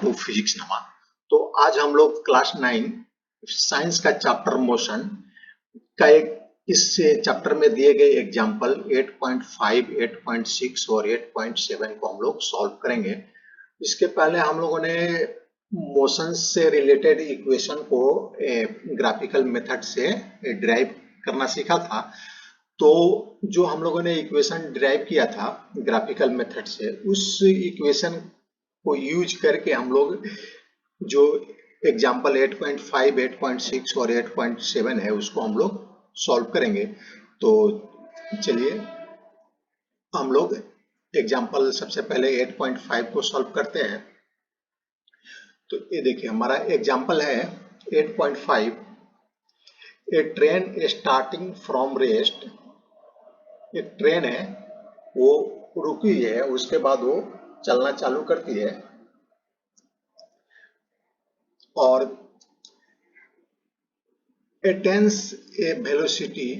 To physics नमा। तो आज हम लोग क्लास 9 साइंस का चैप्टर मोशन का एक इस चैप्टर में दिए गए एग्जाम्पल 8.5, 8.6 और 8.7 को हम लोग सॉल्व करेंगे। इसके पहले हम लोगों ने मोशन से रिलेटेड इक्वेशन को ग्राफिकल मेथड से ड्राइव करना सीखा था। तो जो हम लोगों ने इक्वेशन ड्राइव किया था ग्राफिकल मेथड से, उस इक्वेशन को यूज करके हम लोग जो एग्जाम्पल 8.5, 8.6 और 8.7 है उसको हम लोग सॉल्व करेंगे। तो चलिए हम लोग एग्जाम्पल सबसे पहले 8.5 को सॉल्व करते हैं। तो ये देखिए हमारा एग्जाम्पल है 8.5। ए ट्रेन स्टार्टिंग फ्रॉम रेस्ट, एक ट्रेन है वो रुकी है, उसके बाद वो चलना चालू करती है और attains a velocity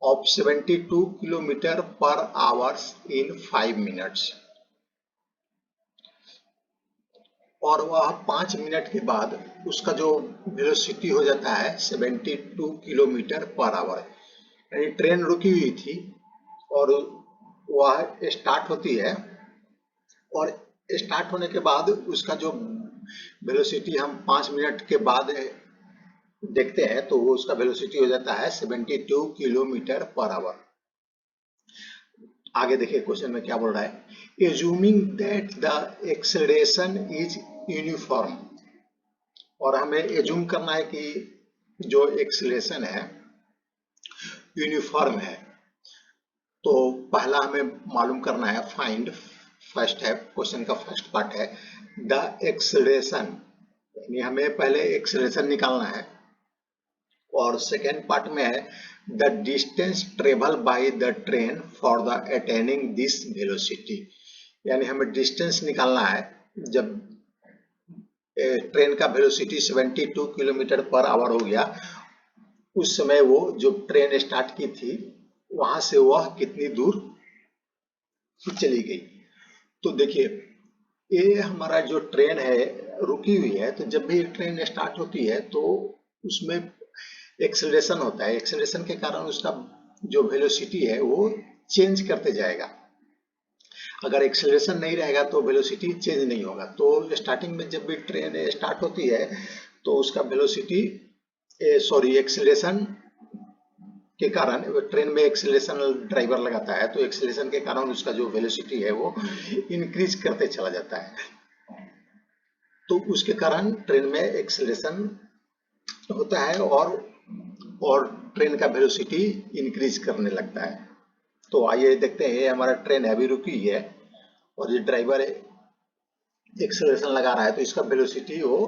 of 72 kilometre पर आवर्स इन 5 मिनट्स, और वह 5 मिनट के बाद उसका जो वेलोसिटी हो जाता है 72 किलोमीटर पर आवर। यानी ट्रेन रुकी हुई थी और वह स्टार्ट होती है और स्टार्ट होने के बाद उसका जो वेलोसिटी हम 5 मिनट के बाद देखते हैं तो वो उसका वेलोसिटी हो जाता है 72 किलोमीटर पर आवर। आगे देखिए क्वेश्चन में क्या बोल रहा है, assuming that the acceleration is uniform, और हमें एज्यूम करना है कि जो एक्सेलरेशन है यूनिफॉर्म है। तो पहला हमें मालूम करना है, फाइंड, फर्स्ट है क्वेश्चन का फर्स्ट पार्ट है द एक्सेलरेशन, यानी हमें पहले एक्सेलरेशन निकालना है। और सेकेंड पार्ट में है the distance travel by the train for the attaining this velocity, यानी हमें डिस्टेंस निकालना है। जब ट्रेन का वेलोसिटी 72 किलोमीटर पर आवर हो गया, उस समय वो जो ट्रेन स्टार्ट की थी वहां से वह कितनी दूर चली गई। तो देखिए ये हमारा जो ट्रेन है रुकी हुई है, तो जब भी ट्रेन स्टार्ट होती है तो उसमें एक्सेलरेशन होता है। एक्सेलरेशन के कारण उसका जो वेलोसिटी है वो चेंज करते जाएगा। अगर एक्सेलरेशन नहीं रहेगा तो वेलोसिटी चेंज नहीं होगा। तो स्टार्टिंग में जब भी ट्रेन स्टार्ट होती है तो उसका वेलोसिटी एक्सेलरेशन के कारण, ट्रेन में एक्सेलरेशन ड्राइवर लगाता है तो एक्सेलरेशन के कारण उसका जो वेलोसिटी है वो इंक्रीज करते चला जाता है। तो उसके कारण ट्रेन में एक्सेलरेशन होता है और ट्रेन का वेलोसिटी इंक्रीज करने लगता है। तो आइए देखते हैं, ये हमारा ट्रेन अभी रुकी है और ये ड्राइवर एक्सेलरेशन लगा रहा है तो इसका वेलोसिटी वो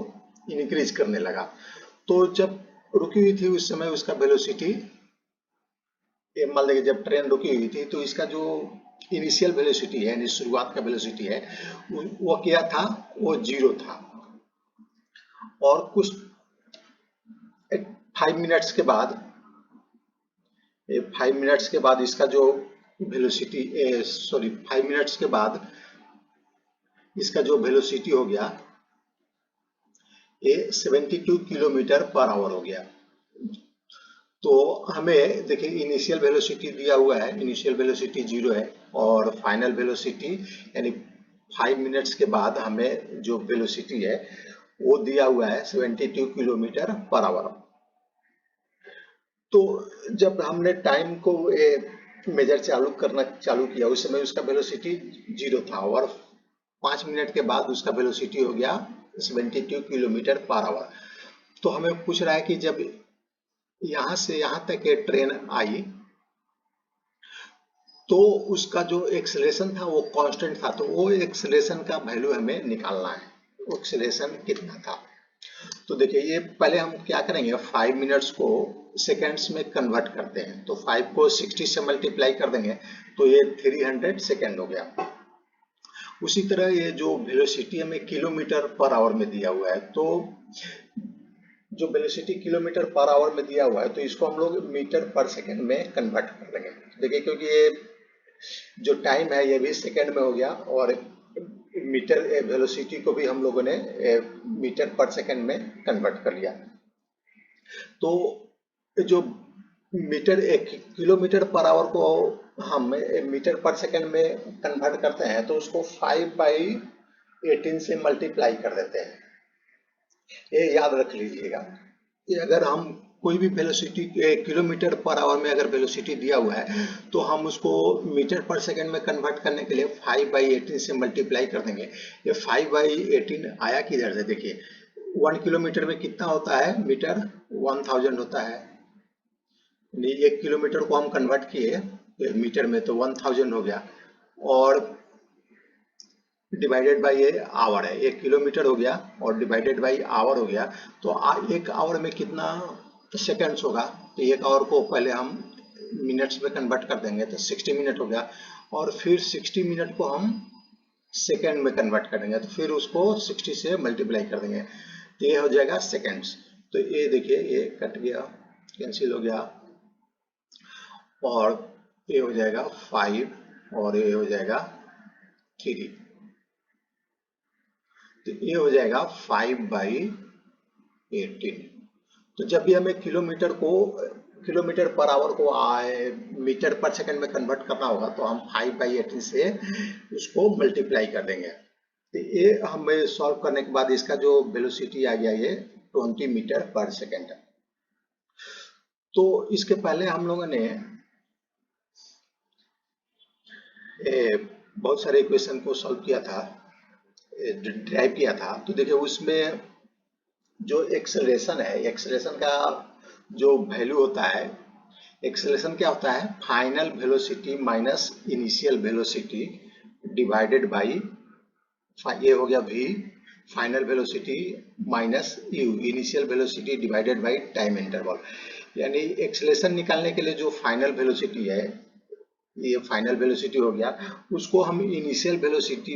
इंक्रीज करने लगा। तो जब रुकी हुई थी उस समय उसका वेलोसिटी, मान लीजिए जब ट्रेन रुकी हुई थी तो इसका जो इनिशियल वेलोसिटी है यानी शुरुआत का वेलोसिटी है वो क्या था, वो 0 था। और कुछ 5 मिनट्स के बाद, 5 मिनट्स के बाद इसका जो वेलोसिटी 5 मिनट्स के बाद इसका जो वेलोसिटी हो गया ये 72 किलोमीटर पर आवर हो गया। तो हमें देखिए इनिशियल वेलोसिटी दिया हुआ है, इनिशियल वेलोसिटी 0 है और फाइनल वेलोसिटी यानी 5 मिनट्स के बाद हमें जो वेलोसिटी है वो दिया हुआ है 72 किलोमीटर पर आवर। तो जब हमने टाइम को मेजर करना चालू किया उस समय उसका वेलोसिटी 0 था और 5 मिनट के बाद उसका वेलोसिटी हो गया 72 किलोमीटर पर आवर। तो हमें पूछ रहा है कि जब यहां से यहां तक ये ट्रेन आई तो उसका जो एक्सेलरेशन था वो कांस्टेंट था, तो वो एक्सेलरेशन का वैल्यू हमें निकालना है, एक्सेलरेशन कितना था। तो देखिए ये पहले हम क्या करेंगे, 5 मिनट्स को सेकेंड्स में कन्वर्ट करते हैं। तो 5 को 60 से मल्टीप्लाई कर देंगे तो ये 300 सेकेंड हो गया। उसी तरह ये जो वेलोसिटी हमें किलोमीटर पर आवर में दिया हुआ है, तो जो वेलोसिटी किलोमीटर पर आवर में दिया हुआ है तो इसको हम लोग मीटर पर सेकेंड में कन्वर्ट कर देंगे। देखिए क्योंकि ये जो टाइम है ये भी सेकेंड में हो गया और मीटर वेलोसिटी को भी हम लोगों ने मीटर पर सेकंड में कन्वर्ट कर लिया। तो जो मीटर एक किलोमीटर पर आवर को हम मीटर पर सेकंड में कन्वर्ट करते हैं तो उसको 5/18 से मल्टीप्लाई कर देते हैं। ये याद रख लीजिएगा कि अगर हम कोई भी वेलोसिटी किलोमीटर पर आवर में अगर वेलोसिटी दिया हुआ है तो हम उसको मीटर पर सेकंड में कन्वर्ट करने के लिए 5/18 से मल्टीप्लाई कर देंगे। ये 5/18 आया किधर से, देखिए 1 किलोमीटर में कितना होता है मीटर, 1000 होता है। 1 किलोमीटर को हम कन्वर्ट किए मीटर में तो 1000 हो गया, और डिवाइडेड बाई ये आवर है, 1 किलोमीटर हो गया और डिवाइडेड बाई आवर हो गया। तो एक आवर में कितना सेकंड्स होगा, तो एक आवर को पहले हम मिनट्स में कन्वर्ट कर देंगे तो 60 मिनट हो गया, और फिर 60 मिनट को हम सेकंड में कन्वर्ट करेंगे तो फिर उसको 60 से मल्टीप्लाई कर देंगे तो ये हो जाएगा सेकंड्स। तो ये देखिए ये कट गया, कैंसिल हो गया, और ये हो जाएगा 5 और ये हो जाएगा 3, तो ये हो जाएगा 5/18। तो जब भी हमें किलोमीटर पर आवर को मीटर पर सेकंड में कन्वर्ट करना होगा तो हम 5/18 से उसको मल्टीप्लाई कर देंगे। तो ये हमें सॉल्व करने के बाद इसका जो वेलोसिटी आ गया ये 20 मीटर पर सेकंड। तो इसके पहले हम लोगों ने बहुत सारे इक्वेशन को सॉल्व किया था, ड्राइव किया था। तो देखिए उसमें जो एक्सेलरेशन है, एक्सेलरेशन का जो वैल्यू होता है, एक्सेलरेशन क्या होता है, final velocity minus initial velocity divided by, ये हो गया v, final velocity minus u, initial velocity divided by time interval. यानी एक्सेलरेशन निकालने के लिए जो फाइनल वेलोसिटी है, ये फाइनल वेलोसिटी हो गया, उसको हम इनिशियल वेलोसिटी,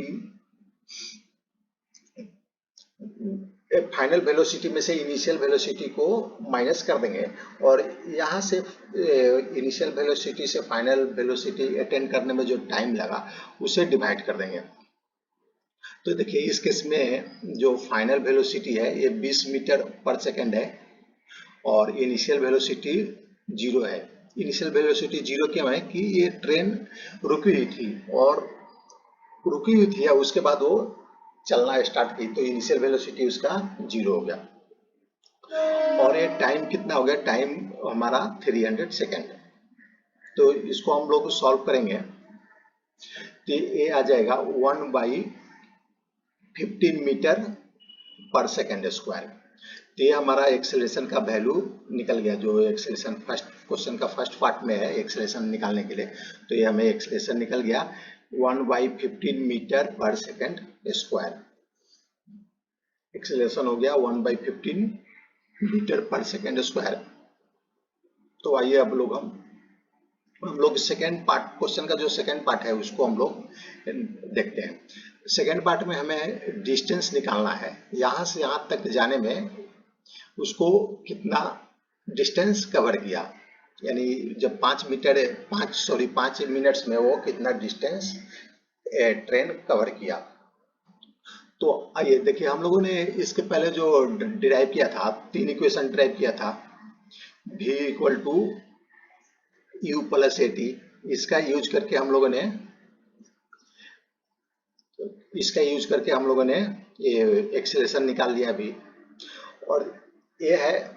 फाइनल वेलोसिटी में से इनिशियल वेलोसिटी को माइनस कर देंगे, और यहाँ से इनिशियल वेलोसिटी से फाइनल वेलोसिटी अटेन करने में जो टाइम लगा उसे डिवाइड कर देंगे। तो देखिए इस केस में जो फाइनल वेलोसिटी है ये 20 मीटर पर सेकंड है, और इनिशियल वेलोसिटी 0 है। इनिशियल वेलोसिटी 0 क्यों है कि ये ट्रेन रुकी हुई थी, और रुकी हुई थी या उसके बाद वो चलना स्टार्ट की, तो इनिशियल वेलोसिटी उसका 0 हो गया। और ये टाइम कितना हो गया, टाइम हमारा 300 सेकेंड। तो इसको हम लोग सॉल्व करेंगे तो ये आ जाएगा 1/15 मीटर पर सेकेंड स्क्वायर। तो ये हमारा एक्सेलरेशन का वैल्यू निकल गया, जो एक्सेलरेशन फर्स्ट क्वेश्चन का फर्स्ट पार्ट में है एक्सेलरेशन निकालने के लिए। तो ये हमें एक्सेलरेशन निकल गया 1/15 मीटर पर सेकेंड स्क्वायर। एक्सेलरेशन हो गया 1/15 मीटर पर सेकेंड स्क्वायर। तो आइए अब हम लोग सेकेंड पार्ट, क्वेश्चन का जो सेकेंड पार्ट है उसको हम लोग देखते हैं। सेकेंड पार्ट में हमें डिस्टेंस निकालना है, यहाँ से यहाँ तक जाने में उसको कितना डिस्टेंस कवर किया, यानी जब 5 मिनट्स में वो कितना डिस्टेंस ट्रेन कवर किया। तो आइए देखिए, हम लोगों ने इसके पहले जो डिराइव किया था, 3 इक्वेशन डिराइव किया था, v equal to u plus at, इसका यूज करके हम लोगों ने ये एक्सेलरेशन निकाल लिया अभी। और ये है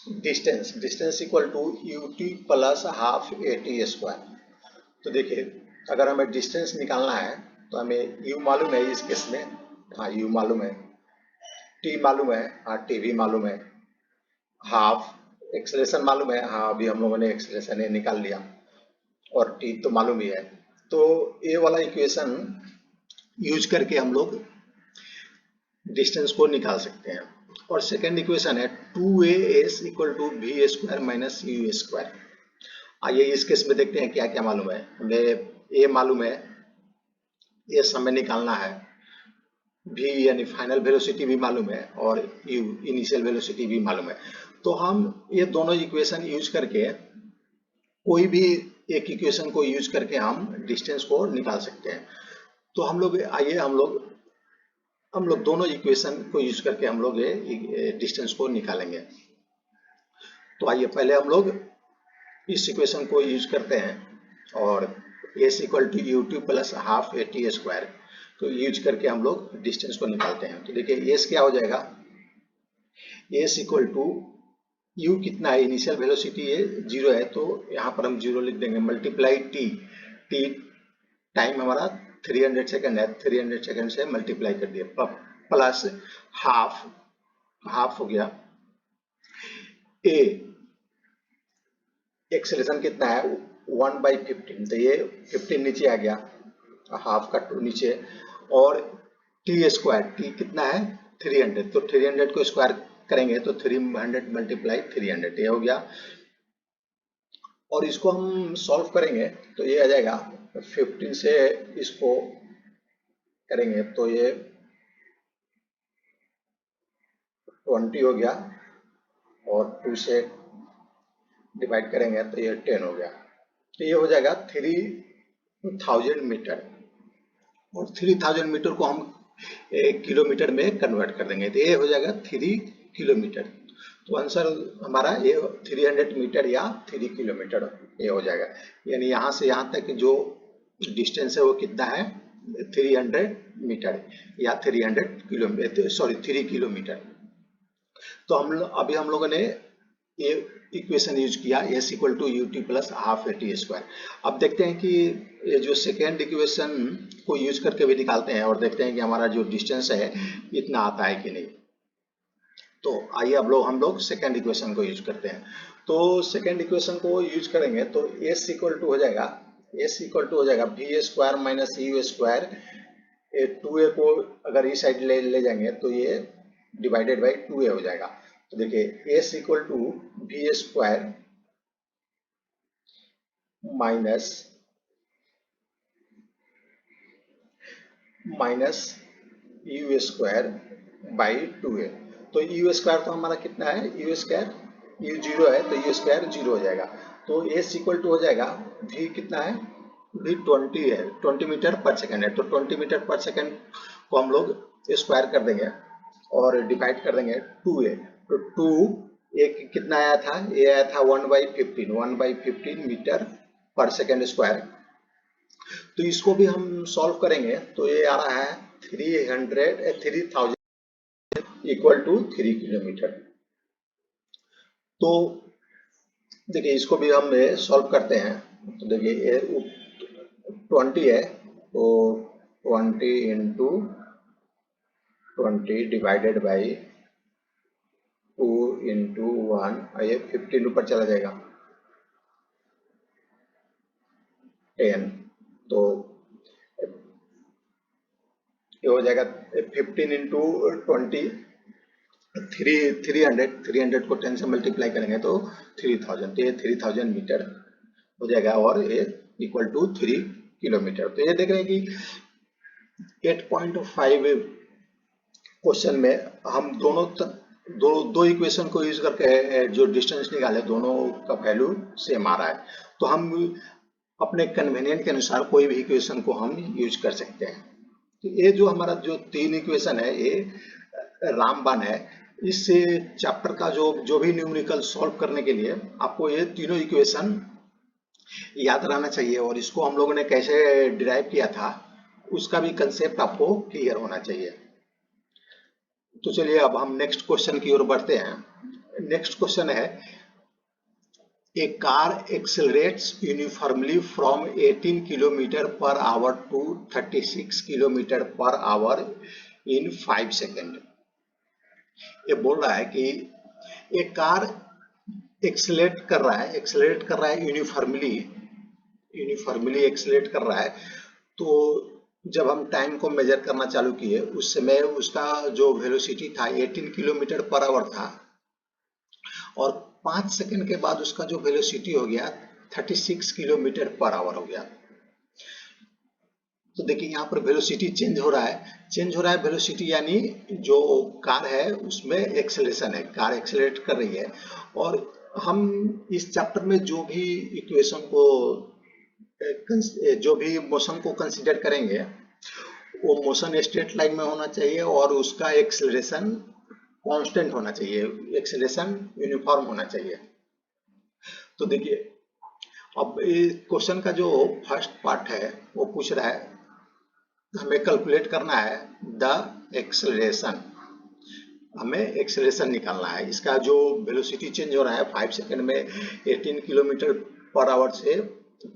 distance equal to ut plus half at square. तो देखिए अगर हमें डिस्टेंस निकालना है तो हमें u मालूम है इस केस में, हाँ u मालूम है, t मालूम है, हाँ t भी मालूम है, हाफ एक्सेलरेशन मालूम है, हाँ अभी हम लोगों ने एक्सेलरेशन निकाल लिया, और t तो मालूम ही है। तो ये वाला इक्वेशन यूज करके हम लोग डिस्टेंस को निकाल सकते हैं। और सेकेंड इक्वेशन है 2as equal to v square minus u square. आइए इस केस में देखते हैं क्या क्या मालूम है। हमें a मालूम है, ये समय निकालना है, v यानी फाइनल वेलोसिटी भी मालूम है, और u इनिशियल वेलोसिटी भी मालूम है। तो हम ये दोनों इक्वेशन यूज करके, कोई भी एक इक्वेशन को यूज करके हम डिस्टेंस को निकाल सकते हैं। तो हम लोग दोनों इक्वेशन को यूज करके हम लोग ये डिस्टेंस को निकालेंगे। तो आइए पहले हम लोग इस इक्वेशन को यूज करते हैं और s equal to u t plus half a t square को यूज करके हम लोग डिस्टेंस को निकालते हैं। तो देखिए s क्या हो जाएगा, s इक्वल टू u कितना है, इनिशियल वेलोसिटी है 0 है तो यहाँ पर हम 0 लिख देंगे, मल्टीप्लाई t, टाइम हमारा 300 सेकंड है, 300 सेकंड से मल्टीप्लाई कर दिया, प्लस हाफ हो गया, a एक्सेलरेशन कितना है 1/15 तो ये 15 नीचे आ गया, हाफ का 2 नीचे, और टी स्क्वायर, टी कितना है 300 तो 300 को स्क्वायर करेंगे तो 300 मल्टीप्लाई 300 ये हो गया। और इसको हम सॉल्व करेंगे तो ये आ जाएगा 15 से इसको करेंगे तो ये 20 हो गया, और 2 से डिवाइड करेंगे तो ये 10 हो गया। तो ये हो जाएगा 3000 मीटर, और 3000 मीटर को हम किलोमीटर में कन्वर्ट कर देंगे तो ये हो जाएगा 3 किलोमीटर। तो आंसर हमारा ये 300 मीटर या 3 किलोमीटर ये हो जाएगा। यानी यहाँ से यहाँ तक जो डिस्टेंस है वो कितना है 300 मीटर या 300 किलोमीटर, सॉरी 3 किलोमीटर। तो अभी हम लोगों ने ये इक्वेशन यूज किया s equal to u t plus half a t square. अब देखते हैं कि ये जो सेकेंड इक्वेशन को यूज करके भी निकालते हैं और देखते हैं कि हमारा जो डिस्टेंस है इतना आता है कि नहीं। तो आइए अब हम लोग सेकेंड इक्वेशन को यूज करते हैं। तो सेकेंड इक्वेशन को यूज करेंगे तो s इक्वल टू हो जाएगा v square minus u square, 2a को अगर इस साइड ले जाएंगे तो ये डिवाइडेड बाई 2a हो जाएगा। तो देखिए s equal to v square minus u square by 2a। तो यू स्क्वायर तो हमारा कितना है, यू स्क्वायर यू 0 है तो यू स्क्वायर 0 हो जाएगा। तो s इक्वल टू हो जाएगा v कितना है, v 20 है, 20 मीटर पर सेकेंड है, तो 20 मीटर पर सेकेंड को हम लोग स्क्वायर कर देंगे और डिवाइड कर देंगे 2a। तो 2 एक कितना आया था, ये आया था 1/15 मीटर पर सेकेंड स्क्वायर। तो इसको भी हम सॉल्व करेंगे तो ये आ रहा है 3000 इक्वल टू 3 किलोमीटर। तो देखिए इसको भी हम सॉल्व करते हैं। तो देखिए ये 20 है तो 20 इंटू 20 डिवाइडेड बाई 2 इंटू 1, ये 15 ऊपर चला जाएगा 10, तो ये हो जाएगा 15 इंटू 20 300 को 10 से मल्टीप्लाई करेंगे तो 3000, तो ये 3000 मीटर हो जाएगा और ये इक्वल टू 3 किलोमीटर। तो ये देख रहे हैं कि 8.5 क्वेश्चन में हम दो इक्वेशन को यूज करके जो डिस्टेंस निकाले दोनों का वैल्यू सेम आ रहा है। तो हम अपने कन्वीनियंट के अनुसार कोई भी इक्वेशन को हम यूज कर सकते हैं। तो ये जो हमारा जो 3 इक्वेशन है ये रामबाण है। इस चैप्टर का जो भी न्यूमेरिकल सॉल्व करने के लिए आपको ये तीनों इक्वेशन याद रहना चाहिए, और इसको हम लोगों ने कैसे डिराइव किया था उसका भी कंसेप्ट आपको क्लियर होना चाहिए। तो चलिए अब हम नेक्स्ट क्वेश्चन की ओर बढ़ते हैं। नेक्स्ट क्वेश्चन है, a car accelerates uniformly from 18 kilometre per hour to 36 kilometre per hour in 5 second. ये बोल रहा है कि एक कार एक्सेलरेट कर रहा है यूनिफॉर्मली एक्सेलरेट कर रहा है। तो जब हम टाइम को मेजर करना चालू किए उस समय उसका जो वेलोसिटी था 18 किलोमीटर पर आवर था, और 5 सेकंड के बाद उसका जो वेलोसिटी हो गया 36 किलोमीटर पर आवर हो गया। तो देखिए यहाँ पर वेलोसिटी चेंज हो रहा है वेलोसिटी, यानी जो कार है उसमें एक्सेलरेशन है, कार एक्सेलरेट कर रही है। और हम इस चैप्टर में जो भी इक्वेशन को जो भी मोशन को कंसीडर करेंगे वो मोशन स्ट्रेट लाइन में होना चाहिए और उसका एक्सेलरेशन कांस्टेंट होना चाहिए, एक्सेलरेशन यूनिफॉर्म होना चाहिए। तो देखिए अब इस क्वेश्चन का जो फर्स्ट पार्ट है वो पूछ रहा है हमें कैलकुलेट करना है द एक्सेलरेशन, हमें एक्सेलरेशन निकालना है। इसका जो वेलोसिटी चेंज हो रहा है 5 सेकंड में 18 किलोमीटर पर आवर से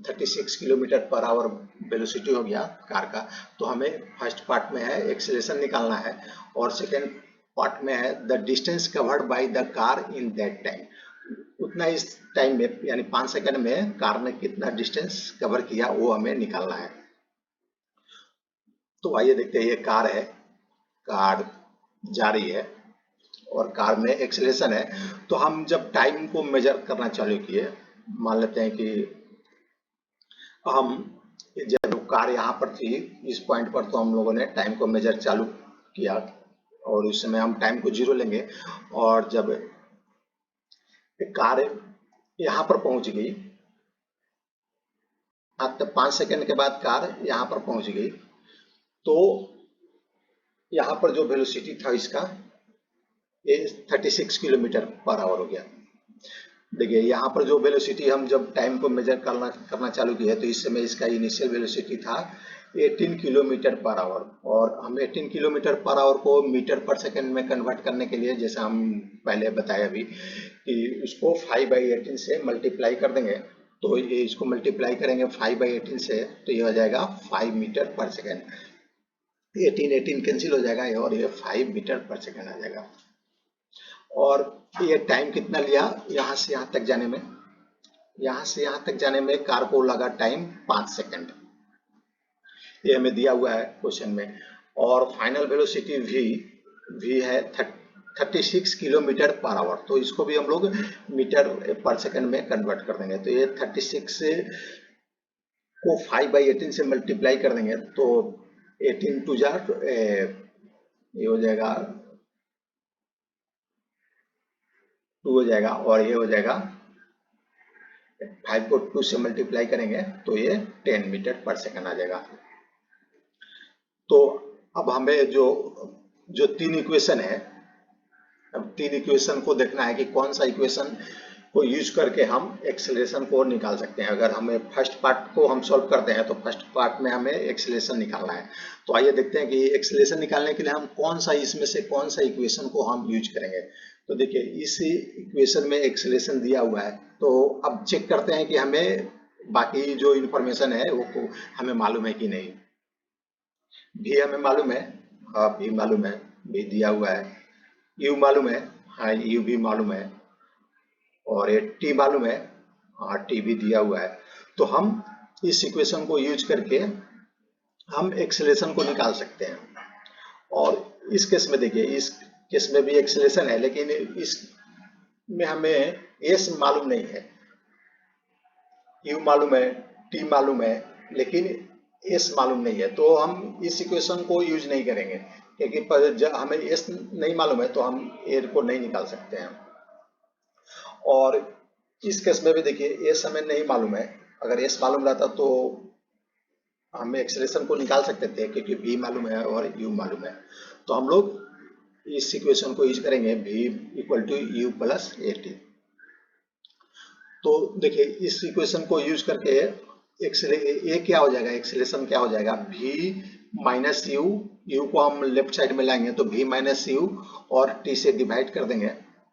36 किलोमीटर पर आवर वेलोसिटी हो गया कार का। तो हमें फर्स्ट पार्ट में है एक्सेलरेशन निकालना है और सेकंड पार्ट में है the distance covered by the car in that time. उतना इस टाइम में यानी 5 सेकंड में कार ने कितना डिस्टेंस कवर किया वो हमें निकालना है। तो आइए देखते हैं, ये कार है, कार जा रही है और कार में एक्सेलरेशन है। तो हम जब टाइम को मेजर करना चालू किए, मान लेते हैं कि हम जब कार यहाँ पर थी इस पॉइंट पर, तो हम लोगों ने टाइम को मेजर चालू किया और उस समय हम टाइम को 0 लेंगे। और जब कार यहाँ पर पहुंच गई, तब 5 सेकंड के बाद कार यहाँ पर पहुंच गई, तो यहाँ पर जो वेलोसिटी था इसका ये 36 किलोमीटर पर आवर हो गया। देखिए यहाँ पर जो वेलोसिटी हम जब टाइम को मेजर करना चालू किया तो इस समय इसका इनिशियल वेलोसिटी था 18 किलोमीटर पर आवर, और हम 18 किलोमीटर पर आवर को मीटर पर सेकंड में कन्वर्ट करने के लिए, जैसा हम पहले बताया अभी, कि उसको 5/18 से मल्टीप्लाई कर देंगे। तो ये इसको मल्टीप्लाई करेंगे 5/18 से, तो ये हो जाएगा 5 मीटर पर सेकेंड। 18 कैंसिल हो जाएगा और ये 5 मीटर पर सेकेंड आ जाएगा। और ये टाइम कितना लिया यहाँ से यहाँ तक जाने में, यहाँ से यहाँ तक जाने में कार को लगा टाइम 5 सेकंड, ये हमें दिया हुआ है क्वेश्चन में। और फाइनल वेलोसिटी v है 36 किलोमीटर पर आवर, तो इसको भी हम लोग मीटर पर सेकंड में कन्वर्ट कर देंगे। तो ये 36 को 5/18 से मल्टीप्लाई कर देंगे तो 18 टू जार ये हो जाएगा 2 हो जाएगा, और ये हो जाएगा 5 को 2 से मल्टीप्लाई करेंगे तो ये 10 मीटर पर सेकंड आ जाएगा। तो अब हमें जो जो 3 इक्वेशन है, अब 3 इक्वेशन को देखना है कि कौन सा इक्वेशन को यूज करके हम एक्सेलरेशन को निकाल सकते हैं। अगर हमें फर्स्ट पार्ट को हम सॉल्व करते हैं तो फर्स्ट पार्ट में हमें एक्सेलरेशन निकालना है। तो आइए देखते हैं कि एक्सेलरेशन निकालने के लिए हम कौन सा इसमें से कौन सा इक्वेशन को हम यूज करेंगे। तो देखिए इस इक्वेशन में एक्सेलरेशन दिया हुआ है, तो अब चेक करते हैं कि हमें बाकी जो इंफॉर्मेशन है वो हमें मालूम है कि नहीं। भी हमें मालूम है, हाँ भी मालूम है, भी दिया हुआ है। यू मालूम है, हाँ यू भी मालूम है। और ये टी मालूम है, हाँ टी भी दिया हुआ है। तो हम इस इक्वेशन को यूज करके हम एक्सेलरेशन को निकाल सकते हैं। और इस केस में देखिए, इस केस में भी एक्सेलरेशन है, लेकिन इसमें हमें एस मालूम नहीं है, यू मालूम है, टी मालूम है, लेकिन एस मालूम नहीं है। तो हम इस इक्वेशन को यूज नहीं करेंगे, क्योंकि जब हमें एस नहीं मालूम है तो हम ए को नहीं निकाल सकते हैं। और इस केस में भी देखिए एस हमें नहीं मालूम है, अगर एस मालूम रहता तो हम एक्सेलरेशन को निकाल सकते थे, क्योंकि v मालूम है और u मालूम है। तो हम लोग इस इक्वेशन को यूज करेंगे v equal to u plus a t. तो देखिए इस इक्वेशन को यूज करके ये क्या हो जाएगा, एक्सेलरेशन क्या हो जाएगा, v माइनस यू, यू को हम लेफ्ट साइड में लाएंगे तो v माइनस यू, और t से डिवाइड कर देंगे,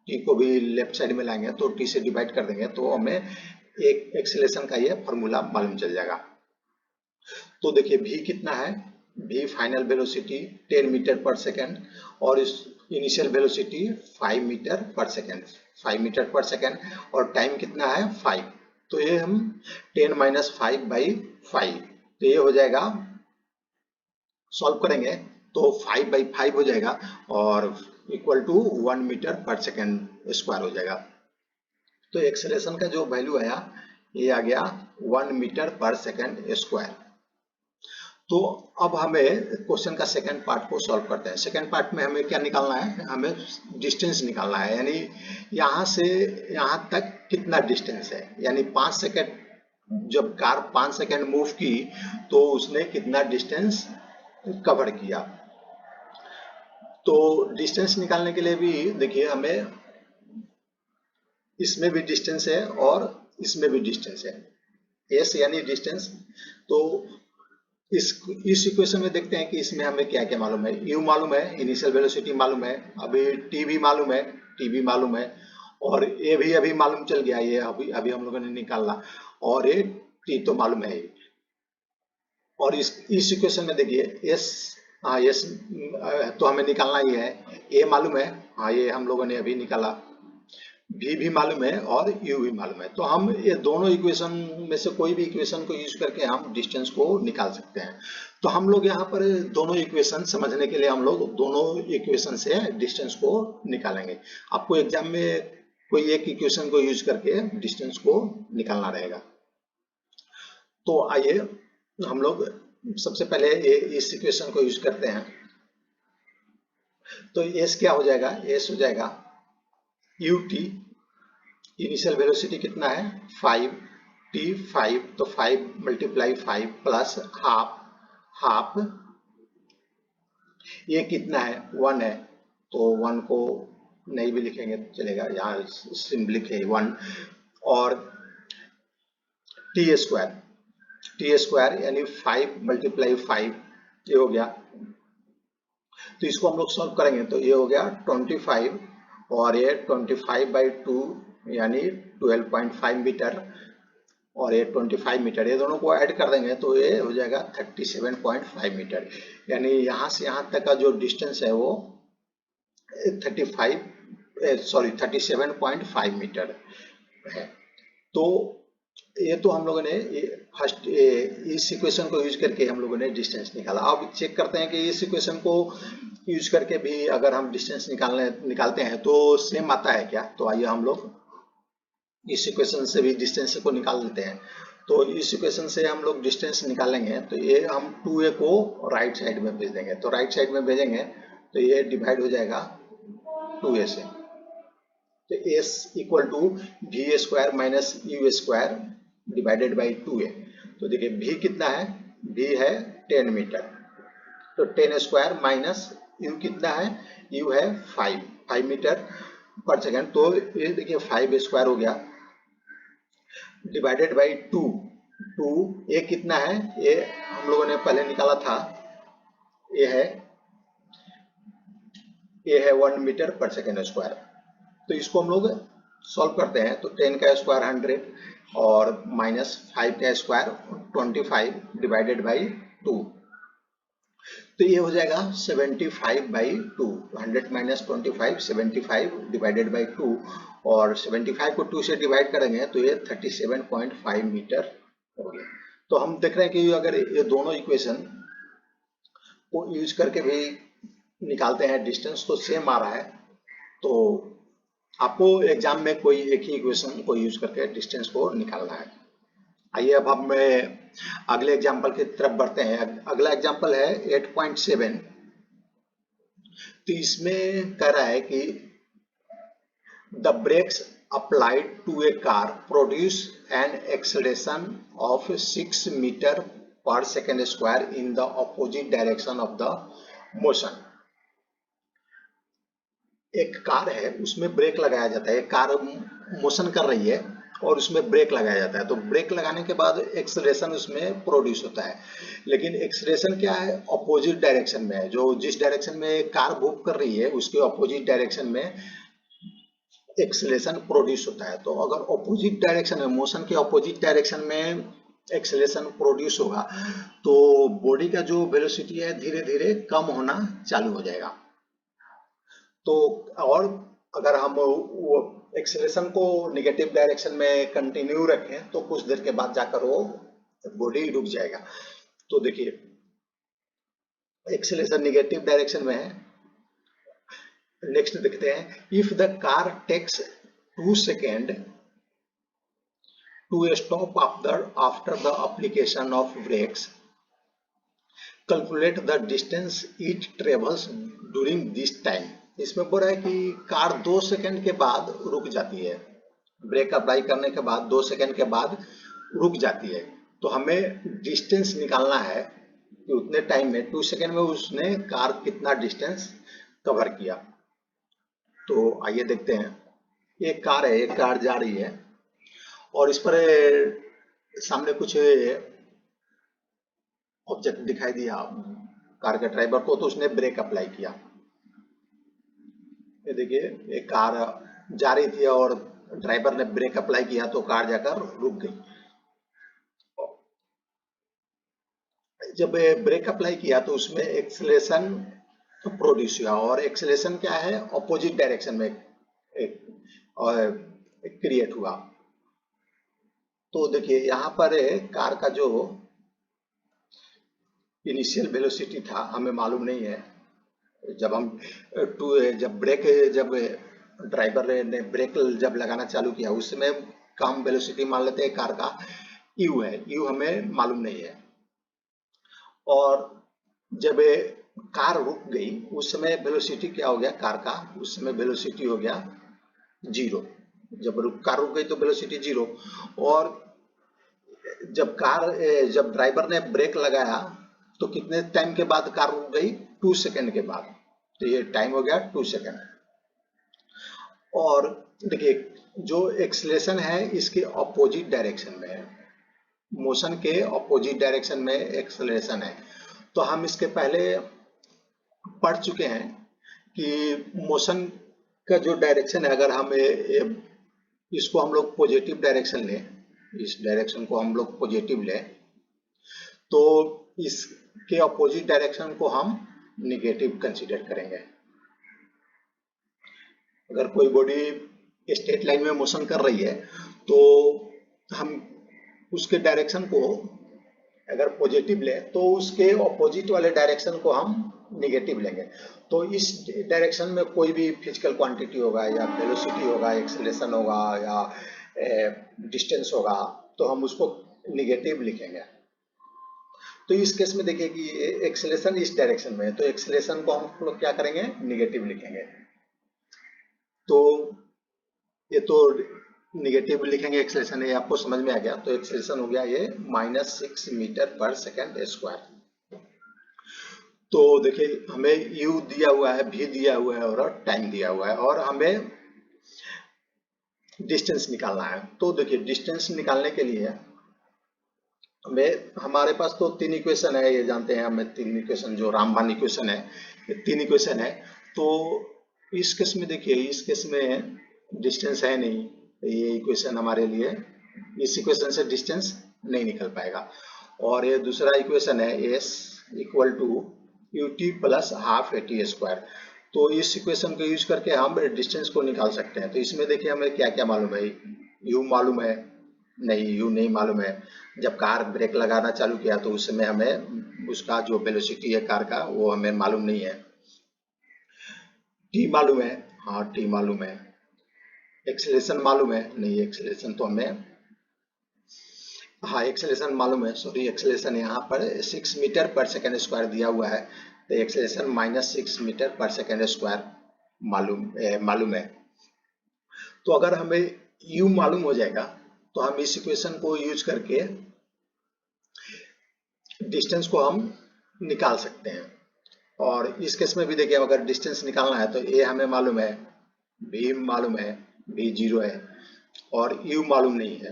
t को भी लेफ्ट साइड में लाएंगे तो t से डिवाइड कर देंगे, तो हमें एक एक्सेलरेशन का ये फॉर्मूला मालूम चल जाएगा। तो देखिए v कितना है, v फाइनल वेलोसिटी 10 मीटर पर सेकेंड और इस इनिशियल वेलोसिटी 5 मीटर पर सेकेंड, 5 मीटर पर सेकेंड, और टाइम कितना है 5। तो ये हम 10 माइनस 5/5, तो ये हो जाएगा, सॉल्व करेंगे तो 5/5 हो जाएगा और इक्वल टू 1 मीटर पर सेकेंड स्क्वायर हो जाएगा। तो एक्सेलरेशन का जो वैल्यू आया ये आ गया 1 मीटर पर सेकेंड स्क्वायर। तो अब हमें क्वेश्चन का सेकंड पार्ट को सॉल्व करते हैं। सेकंड पार्ट में हमें क्या निकालना है, हमें डिस्टेंस निकालना है, यानी यहाँ से यहाँ तक कितना डिस्टेंस है, यानी 5 सेकंड, जब कार 5 सेकंड मूव की तो उसने कितना डिस्टेंस कवर किया। तो डिस्टेंस निकालने के लिए भी देखिए हमें इसमें भी डिस्टेंस है और इसमें भी डिस्टेंस है, एस यानी डिस्टेंस। तो इस इक्वेशन में देखते हैं कि इसमें हमें क्या क्या मालूम है। यू मालूम है, इनिशियल वेलोसिटी मालूम है, अभी टी भी मालूम है, टी भी मालूम है, और ए भी अभी मालूम चल गया, ये अभी अभी हम लोगों ने निकाला, और ये टी तो मालूम है। और इस इक्वेशन में देखिए एस, हाँ एस तो हमें निकालना ही है, ए मालूम है, हाँ ये हम लोगों ने अभी निकाला, भी मालूम है और यू भी मालूम है। तो हम ये दोनों इक्वेशन में से कोई भी इक्वेशन को यूज करके हम डिस्टेंस को निकाल सकते हैं। तो हम लोग यहाँ पर दोनों इक्वेशन समझने के लिए हम लोग दोनों इक्वेशन से डिस्टेंस को निकालेंगे। आपको एग्जाम में कोई एक इक्वेशन को यूज करके डिस्टेंस को निकालना रहेगा। तो आइए हम लोग सबसे पहले इस इक्वेशन को यूज करते हैं। तो एस क्या हो जाएगा, एस हो जाएगा यू टी, इनिशियल वेलोसिटी कितना है 5, टी 5, तो 5 मल्टीप्लाई 5 प्लस हाफ, हाफ ये कितना है 1 है, तो 1 को नहीं भी लिखेंगे तो चलेगा, यहाँ सिंपल लिखे 1, और टी स्क्वायर, टी स्क्वायर यानी 5 मल्टीप्लाई 5 ये हो गया। तो इसको हम लोग सॉल्व करेंगे तो ये हो गया 25, और ये 25/2 यानी 12.5 मीटर, और ये 25 मीटर, ये दोनों को ऐड कर देंगे तो ये हो जाएगा 37.5 मीटर। यानी यहाँ से यहाँ तक का जो डिस्टेंस है वो 37.5 मीटर है। तो ये तो हम लोगों ने फर्स्ट इस इक्वेशन को यूज करके हम लोगों ने डिस्टेंस निकाला। अब चेक करते हैं कि इस इक्वेशन को यूज करके भी अगर हम डिस्टेंस निकालते हैं तो सेम आता है क्या। तो आइए हम लोग इस इक्वेशन से भी डिस्टेंस को निकाल लेते हैं। तो इस इक्वेशन से हम लोग डिस्टेंस निकालेंगे तो ये हम 2a को राइट साइड में भेज देंगे, तो राइट साइड में भेजेंगे तो ये डिवाइड हो जाएगा 2a से, तो s equal to v square minus u square divided by 2a। तो देखिए v कितना है, v है 10 मीटर, तो 10 स्क्वायर माइनस u कितना है, u है 5 मीटर पर सेकेंड, तो ये देखिए 5 स्क्वायर हो गया डिवाइडेड बाई 2, ये कितना है, ये हम लोगों ने पहले निकाला था, ये है 1 मीटर पर सेकेंड स्क्वायर। तो इसको हम लोग सॉल्व करते हैं तो 10 का स्क्वायर 100 और माइनस 5 का स्क्वायर 25 डिवाइडेड बाई 2, तो ये हो जाएगा 75/2, 100 माइनस 25 75 डिवाइडेड बाई 2, और 75 को 2 से डिवाइड करेंगे तो ये 37.5 मीटर हो गया। तो हम देख रहे हैं कि अगर ये दोनों इक्वेशन को यूज करके भी निकालते हैं डिस्टेंस तो सेम आ रहा है। तो आपको एग्जाम में कोई एक ही इक्वेशन को यूज करके डिस्टेंस को निकालना है। आइए अब हम अगले एग्जाम्पल की तरफ बढ़ते हैं। अगला एग्जाम्पल है 8.7। तो इसमें कह रहा है कि the brakes applied to a car produce an acceleration of 6 meter per second square in the opposite direction of the motion। एक कार है उसमें ब्रेक लगाया जाता है, कार मोशन कर रही है और उसमें ब्रेक लगाया जाता है, तो ब्रेक लगाने के बाद एक्सेलरेशन उसमें प्रोड्यूस होता है। लेकिन एक्सेलरेशन क्या है, अपोजिट डायरेक्शन में है, जो जिस डायरेक्शन में कार मूव कर रही है उसके अपोजिट डायरेक्शन में एक्सेलरेशन प्रोड्यूस होता है। तो अगर अपोजिट डायरेक्शन में, मोशन के अपोजिट डायरेक्शन में एक्सेलरेशन प्रोड्यूस होगा तो बॉडी का जो वेलोसिटी है धीरे धीरे कम होना चालू हो जाएगा। तो और अगर हम वो एक्सेलरेशन को नेगेटिव डायरेक्शन में कंटिन्यू रखें तो कुछ देर के बाद जाकर वो बॉडी रुक जाएगा। तो देखिए एक्सेलरेशन नेगेटिव डायरेक्शन में है। नेक्स्ट देखते हैं, if the car takes 2 second to stop after the application of brakes, calculate the distance it travels during this time. इसमें बोल रहा है कि कार 2 सेकेंड के बाद रुक जाती है, ब्रेक अप्लाई करने के बाद 2 सेकेंड के बाद रुक जाती है। तो हमें डिस्टेंस निकालना है कि उतने टाइम में 2 सेकेंड में उसने कार कितना डिस्टेंस कवर किया। तो आइए देखते हैं। एक कार है, एक कार जा रही है और इस पर सामने कुछ ऑब्जेक्ट दिखाई दिया कार के ड्राइवर को, तो उसने ब्रेक अप्लाई किया। ये देखिए, एक कार जा रही थी और ड्राइवर ने ब्रेक अप्लाई किया तो कार जाकर रुक गई। जब ब्रेक अप्लाई किया तो उसमें एक्सेलरेशन प्रोड्यूस हुआ, और एक्सेलरेशन क्या है, ऑपोजिट डायरेक्शन में क्रिएट हुआ। तो देखिए यहाँ पर कार का जो इनिशियल वेलोसिटी था हमें मालूम नहीं है। जब हम जब ड्राइवर ने ब्रेक जब लगाना चालू किया उस समय कम वेलोसिटी मान लेते हैं कार का यू है, यू हमें मालूम नहीं है। और जब कार रुक गई उस समय वेलोसिटी क्या हो गया कार का, उस समय वेलोसिटी हो गया 0। जब कार रुक गई तो वेलोसिटी 0। और जब ड्राइवर ने ब्रेक लगाया तो कितने टाइम के बाद कार रुक गई, 2 सेकेंड के बाद। तो ये टाइम हो गया 2 सेकेंड। और देखिए जो एक्सेलरेशन है इसके ऑपोजिट डायरेक्शन में है, मोशन के ऑपोजिट डायरेक्शन में एक्सेलरेशन है। तो हम इसके पहले पढ़ चुके हैं कि मोशन का जो डायरेक्शन है, अगर हम इसको हम लोग पॉजिटिव डायरेक्शन लें, इस डायरेक्शन को हम लोग पॉजिटिव लें, तो इसके ऑपोजिट डायरेक्शन को हम निगेटिव कंसीडर करेंगे। अगर कोई बॉडी स्ट्रेट लाइन में मोशन कर रही है तो हम उसके डायरेक्शन को अगर पॉजिटिव ले तो उसके ऑपोजिट वाले डायरेक्शन को हम निगेटिव लेंगे। तो इस डायरेक्शन में कोई भी फिजिकल क्वांटिटी होगा या वेलोसिटी होगा, एक्सेलरेशन होगा या डिस्टेंस होगा, तो हम उसको निगेटिव लिखेंगे। तो इस केस में देखिए कि एक्सेलरेशन इस डायरेक्शन में है, तो एक्सेलरेशन को हम लोग क्या करेंगे, निगेटिव लिखेंगे। तो ये तो निगेटिव लिखेंगे एक्सेलरेशन, ये आपको समझ में आ गया। तो एक्सेलरेशन हो गया ये -6 मीटर पर सेकेंड स्क्वायर। तो देखिए हमें u दिया हुआ है, v दिया हुआ है और टाइम दिया हुआ है, और हमें डिस्टेंस निकालना है। तो देखिए डिस्टेंस निकालने के लिए हमारे पास तो 3 इक्वेशन है, ये जानते हैं हमें 3 इक्वेशन, जो रामबान इक्वेशन है, ये 3 इक्वेशन है। तो इस केस में देखिए, इस केस में डिस्टेंस है नहीं, ये इक्वेशन हमारे लिए, इस इक्वेशन से डिस्टेंस नहीं निकल पाएगा। और ये दूसरा इक्वेशन है s equal to ut plus half at square. तो इस इक्वेशन को यूज करके हम डिस्टेंस को निकाल सकते हैं। तो इसमें देखिए हमें क्या क्या मालूम है, u मालूम है, नहीं u नहीं मालूम है। जब कार ब्रेक लगाना चालू किया तो उस समय हमें उसका जो वेलोसिटी है कार का वो हमें मालूम नहीं है। t मालूम है, हाँ t मालूम है। एक्सेलरेशन मालूम है, नहीं एक्सेलरेशन तो हमें, हाँ एक्सेलरेशन मालूम है, सॉरी एक्सेलरेशन यहाँ पर 6 मीटर पर सेकेंड स्क्वायर दिया हुआ है, तो एक्सेलरेशन -6 मीटर पर सेकेंड स्क्वायर मालूम है। तो अगर हमें u मालूम हो जाएगा तो हम इस इक्वेशन को यूज करके डिस्टेंस को हम निकाल सकते हैं। और इस केस में भी देखिए अगर डिस्टेंस निकालना है तो a हमें मालूम है, v मालूम है, v 0 है और u मालूम नहीं है।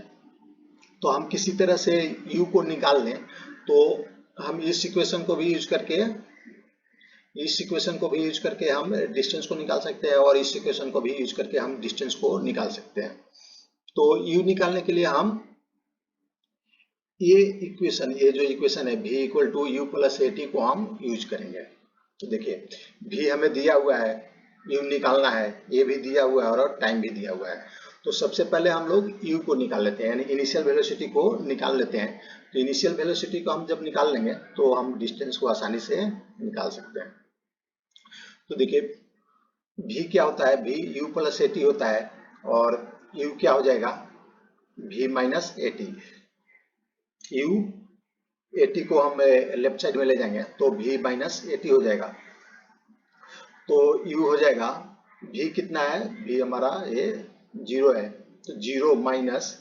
तो हम किसी तरह से u को निकाल लें तो हम इस इक्वेशन को भी यूज करके हम डिस्टेंस को निकाल सकते हैं, और इस इक्वेशन को भी यूज करके हम डिस्टेंस को निकाल सकते हैं। तो u निकालने के लिए हम ये जो इक्वेशन है v equal to u plus at को हम यूज करेंगे। तो देखिए v हमें दिया हुआ है, u निकालना है, a भी दिया हुआ है और टाइम भी दिया हुआ है। तो सबसे पहले हम लोग u को निकाल लेते हैं, यानी इनिशियल वेलोसिटी को निकाल लेते हैं। तो इनिशियल वेलोसिटी को हम जब निकाल लेंगे तो हम डिस्टेंस को आसानी से निकाल सकते हैं। तो देखिए v क्या होता है, v u प्लस at होता है, और u क्या हो जाएगा, v minus at। u at को हम लेफ्ट साइड में ले जाएंगे तो v माइनस at हो जाएगा। तो u हो जाएगा, v कितना है, v हमारा ये 0 है, तो 0 माइनस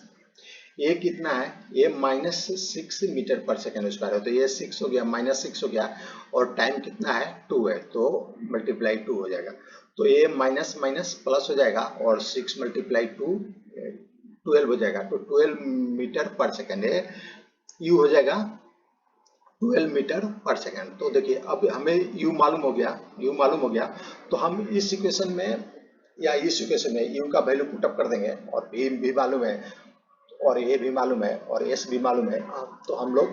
ये कितना है, ये -6 मीटर/सेकंड स्क्वायर है, तो ये 6 हो गया, -6 हो गया, और टाइम कितना है 2 है, तो मल्टीप्लाई 2 हो जाएगा। तो ये माइनस माइनस प्लस हो जाएगा और 6 × 2 12 हो जाएगा, तो 12 मीटर/सेकंड है, यू हो जाएगा 12 मीटर/सेकंड। तो देखिए अब हमें यू मालूम हो गया, यू मालूम हो गया, तो हम इस इक्वेशन में या इस इक्वेशन में यू का वैल्यू पुटअप कर देंगे, और भी मालूम है, और ये भी मालूम है, और एस भी मालूम है, तो हम लोग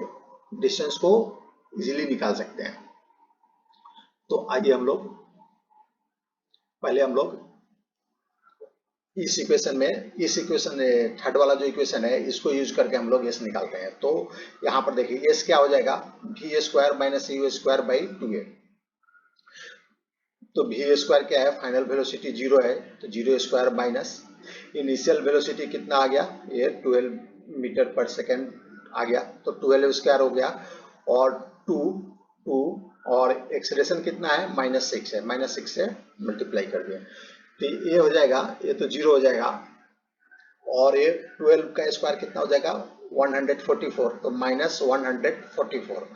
डिस्टेंस को इजीली निकाल सकते हैं। तो आइए हम लोग पहले हम लोग इस इक्वेशन थर्ड वाला जो इक्वेशन है इसको यूज करके हम लोग एस निकालते हैं। तो यहाँ पर देखिए एस क्या हो जाएगा, v² - u²/2a। तो v² क्या है, फाइनल वेलोसिटी 0 है, तो 0² माइनस इनिशियल वेलोसिटी कितना आ गया, ये 12 मीटर/सेकंड आ गया, तो 12² हो गया, और 2 और एक्सेलरेशन कितना है, -6 है, -6 से मल्टीप्लाई कर दिया, तो ये हो जाएगा, ये तो 0 हो जाएगा, और ये 12 का स्क्वायर कितना हो जाएगा 144, तो -144,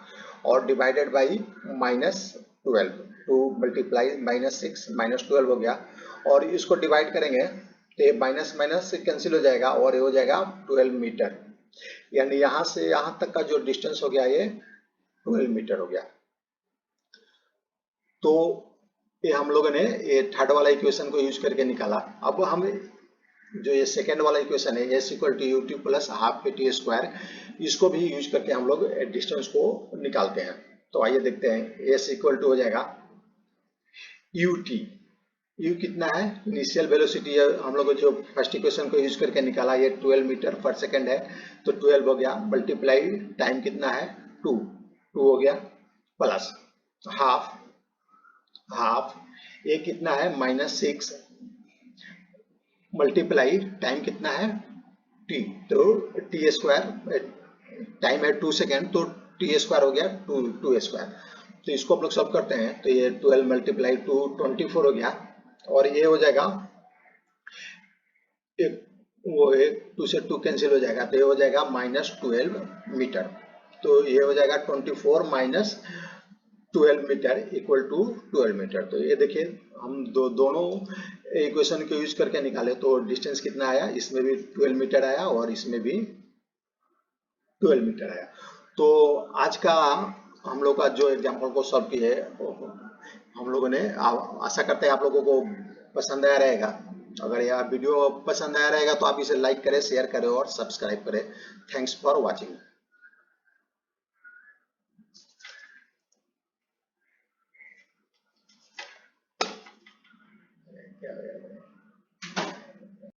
और डिवाइडेड बाई -12, 2 मल्टीप्लाई -6 -12 हो गया, और इसको डिवाइड करेंगे तो ये माइनस माइनस से कैंसिल हो जाएगा, और ये हो जाएगा 12 मीटर, यानी यहाँ से यहाँ तक का जो डिस्टेंस हो गया ये 12 मीटर हो गया। तो ये हम लोगों ने ये थर्ड वाला इक्वेशन को यूज करके निकाला। अब हम जो ये सेकेंड वाला इक्वेशन है s=ut + ½ इसको भी यूज करके हम लोग डिस्टेंस को निकालते हैं। तो आइए देखते हैं, s हो जाएगा ut, u कितना है, इनिशियल वेलोसिटी है, हम लोग जो फर्स्ट इक्वेशन को यूज करके निकाला ये 12 मीटर/सेकंड है, तो 12 हो गया, मल्टीप्लाई टाइम कितना है 2 हो गया, प्लस हाफ ये कितना है -6, मल्टीप्लाई टाइम कितना है t, तो t², टाइम है 2 सेकेंड, तो t² हो गया 2 तो इसको हम लोग सब करते हैं, तो ये 12 × 2 24 हो गया, और ये हो जाएगा एक, वो एक 2 से 2 कैंसिल हो जाएगा, तो ये हो जाएगा -12 मीटर, तो ये हो जाएगा 24 minus 12 metre equal to 12 metre. तो ये देखिए हम दोनों इक्वेशन को यूज करके निकाले, तो डिस्टेंस कितना आया, इसमें भी 12 मीटर आया और इसमें भी 12 मीटर आया। तो आज का हम लोग का जो एग्जाम्पल को सॉल्व किए हम लोगों ने, आशा करते हैं आप लोगों को पसंद आया रहेगा। अगर यह वीडियो पसंद आया रहेगा तो आप इसे लाइक करें, शेयर करें और सब्सक्राइब करें। Thanks for watching. क्या